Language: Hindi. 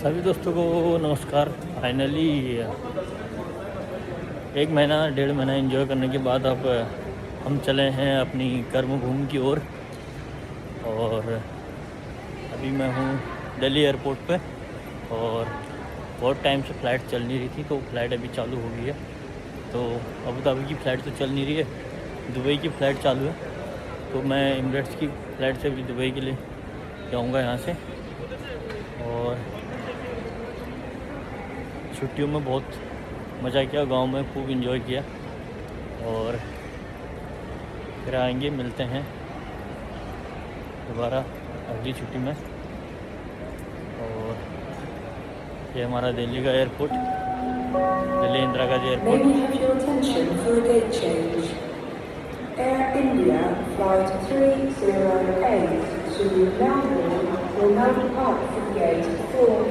सभी दोस्तों को नमस्कार। फाइनली 1 महीना 1.5 महीना एंजॉय करने के बाद अब हम चले हैं अपनी कर्मभूमि की ओर। और अभी मैं हूँ दिल्ली एयरपोर्ट पे और बहुत टाइम से फ़्लाइट चल नहीं रही थी, तो फ़्लाइट अभी चालू हो गई है। तो अबू धाबी की फ़्लाइट तो चल नहीं रही है, दुबई की फ़्लाइट चालू है। तो मैं एमिरेट्स की फ़्लाइट से भी दुबई के लिए जाऊँगा यहाँ से। और छुट्टियों में बहुत मज़ा किया, गांव में खूब एंजॉय किया। और फिर आएंगे, मिलते हैं दोबारा अगली छुट्टी में। और ये हमारा दिल्ली का airport, Delhi Indira Gandhi airport. Air India Flight 308 to Melbourne will now depart from gate 4